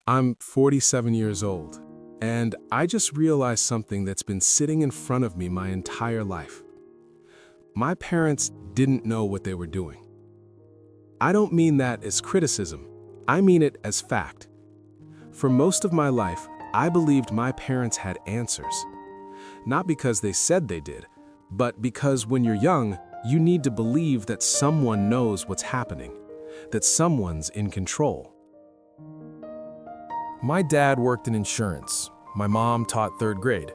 I'm 47 years old, and I just realized something that's been sitting in front of me my entire life. My parents didn't know what they were doing. I don't mean that as criticism, I mean it as fact. For most of my life, I believed my parents had answers. Not because they said they did, but because when you're young, you need to believe that someone knows what's happening, that someone's in control. My dad worked in insurance. My mom taught third grade.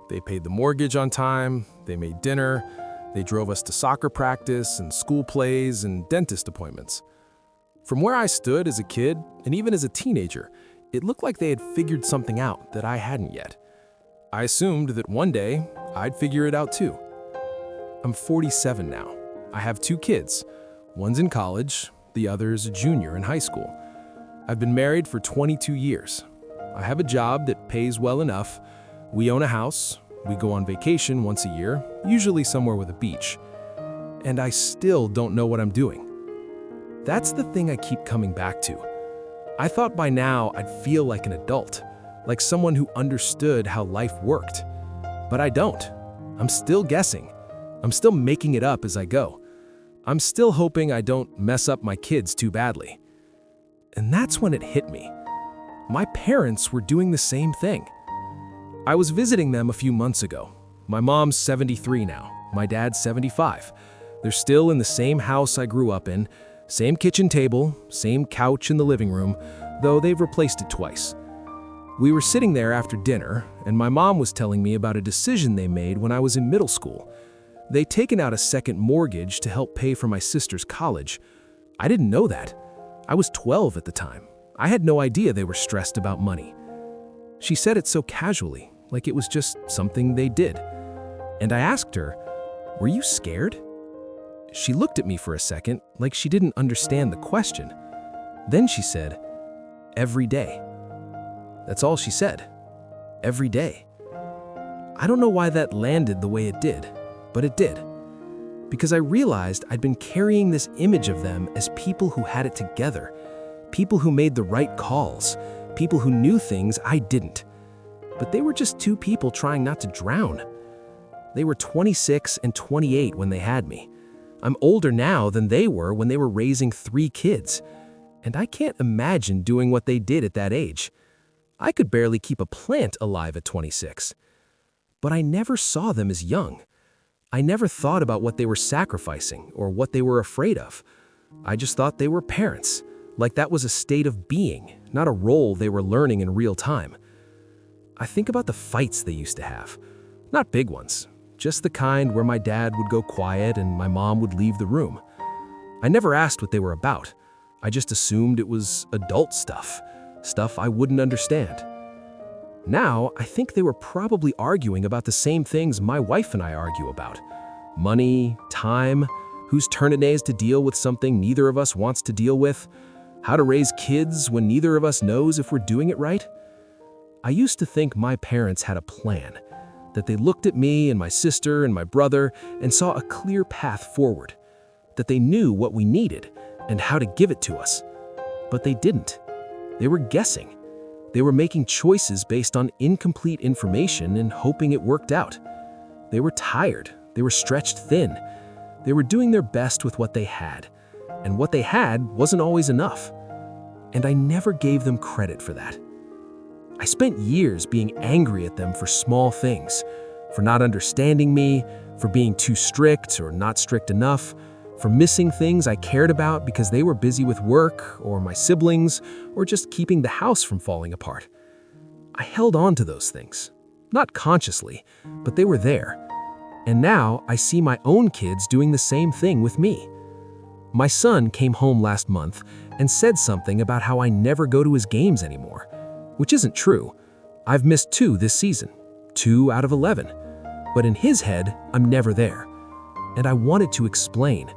They paid the mortgage on time, they made dinner, they drove us to soccer practice and school plays and dentist appointments. From where I stood as a kid, and even as a teenager, it looked like they had figured something out that I hadn't yet. I assumed that one day, I'd figure it out too. I'm 47 now. I have 2 kids. One's in college, the other's a junior in high school. I've been married for 22 years. I have a job that pays well enough. We own a house. We go on vacation once a year, usually somewhere with a beach. And I still don't know what I'm doing. That's the thing I keep coming back to. I thought by now I'd feel like an adult, like someone who understood how life worked. But I don't. I'm still guessing. I'm still making it up as I go. I'm still hoping I don't mess up my kids too badly. And that's when it hit me. My parents were doing the same thing. I was visiting them a few months ago. My mom's 73 now, my dad's 75. They're still in the same house I grew up in, same kitchen table, same couch in the living room, though they've replaced it twice. We were sitting there after dinner, and my mom was telling me about a decision they made when I was in middle school. They'd taken out a second mortgage to help pay for my sister's college. I didn't know that. I was 12 at the time. I had no idea they were stressed about money. She said it so casually, like it was just something they did. And I asked her, "Were you scared?" She looked at me for a second, like she didn't understand the question. Then she said, "Every day." That's all she said. Every day. I don't know why that landed the way it did, but it did. Because I realized I'd been carrying this image of them as people who had it together, people who made the right calls, people who knew things I didn't. But they were just 2 people trying not to drown. They were 26 and 28 when they had me. I'm older now than they were when they were raising 3 kids. And I can't imagine doing what they did at that age. I could barely keep a plant alive at 26. But I never saw them as young. I never thought about what they were sacrificing or what they were afraid of. I just thought they were parents, like that was a state of being, not a role they were learning in real time. I think about the fights they used to have. Not big ones, just the kind where my dad would go quiet and my mom would leave the room. I never asked what they were about. I just assumed it was adult stuff, stuff I wouldn't understand. Now, I think they were probably arguing about the same things my wife and I argue about. Money, time, whose turn it is to deal with something neither of us wants to deal with, how to raise kids when neither of us knows if we're doing it right. I used to think my parents had a plan, that they looked at me and my sister and my brother and saw a clear path forward, that they knew what we needed and how to give it to us. But they didn't. They were guessing. They were making choices based on incomplete information and hoping it worked out. They were tired. They were stretched thin. They were doing their best with what they had. And what they had wasn't always enough. And I never gave them credit for that. I spent years being angry at them for small things, for not understanding me, for being too strict or not strict enough, for missing things I cared about because they were busy with work or my siblings or just keeping the house from falling apart. I held on to those things, not consciously, but they were there. And now I see my own kids doing the same thing with me. My son came home last month and said something about how I never go to his games anymore, which isn't true. I've missed 2 this season, 2 out of 11. But in his head, I'm never there. And I wanted to explain.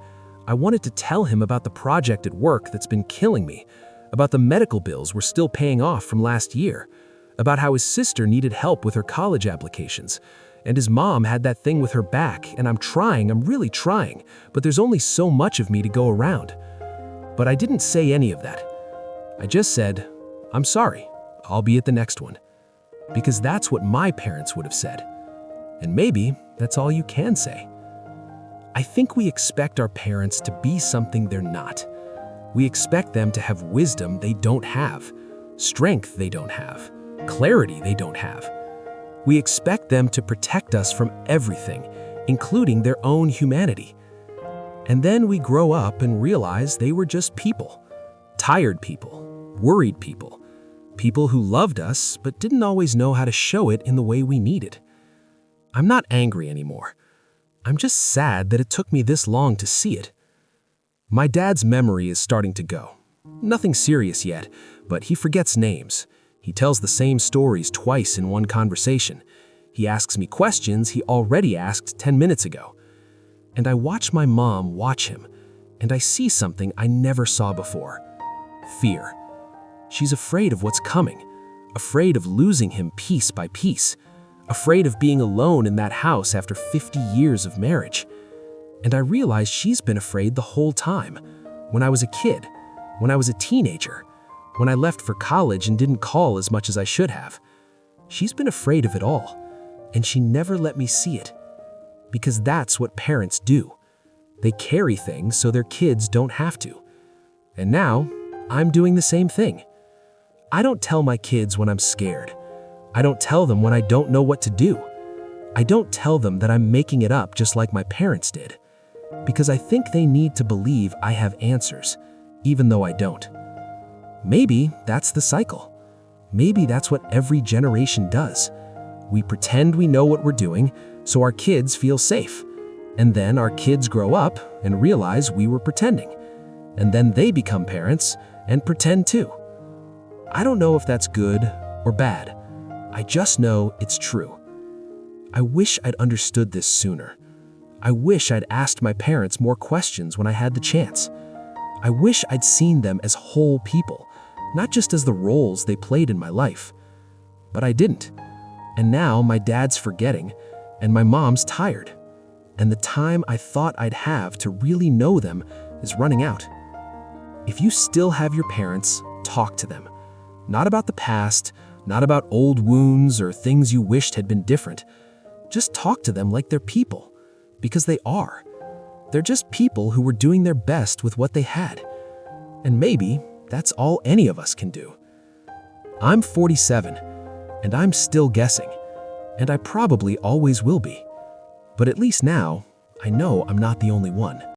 I wanted to tell him about the project at work that's been killing me, about the medical bills we're still paying off from last year, about how his sister needed help with her college applications, and his mom had that thing with her back, and I'm really trying, but there's only so much of me to go around. But I didn't say any of that. I just said, "I'm sorry, I'll be at the next one." Because that's what my parents would have said. And maybe that's all you can say. I think we expect our parents to be something they're not. We expect them to have wisdom they don't have, strength they don't have, clarity they don't have. We expect them to protect us from everything, including their own humanity. And then we grow up and realize they were just people. Tired people, worried people, people who loved us but didn't always know how to show it in the way we needed. I'm not angry anymore. I'm just sad that it took me this long to see it. My dad's memory is starting to go. Nothing serious yet, but he forgets names. He tells the same stories twice in one conversation. He asks me questions he already asked 10 minutes ago. And I watch my mom watch him, and I see something I never saw before. Fear. She's afraid of what's coming, afraid of losing him piece by piece, afraid of being alone in that house after 50 years of marriage. And I realize she's been afraid the whole time. When I was a kid, when I was a teenager, when I left for college and didn't call as much as I should have. She's been afraid of it all, and she never let me see it. Because that's what parents do. They carry things so their kids don't have to. And now, I'm doing the same thing. I don't tell my kids when I'm scared. I don't tell them when I don't know what to do. I don't tell them that I'm making it up just like my parents did. Because I think they need to believe I have answers, even though I don't. Maybe that's the cycle. Maybe that's what every generation does. We pretend we know what we're doing, so our kids feel safe. And then our kids grow up and realize we were pretending. And then they become parents and pretend too. I don't know if that's good or bad. I just know it's true. I wish I'd understood this sooner. I wish I'd asked my parents more questions when I had the chance. I wish I'd seen them as whole people, not just as the roles they played in my life. But I didn't. And now my dad's forgetting, and my mom's tired. And the time I thought I'd have to really know them is running out. If you still have your parents, talk to them. Not about the past, not about old wounds or things you wished had been different. Just talk to them like they're people, because they are. They're just people who were doing their best with what they had. And maybe that's all any of us can do. I'm 47, and I'm still guessing, and I probably always will be. But at least now, I know I'm not the only one.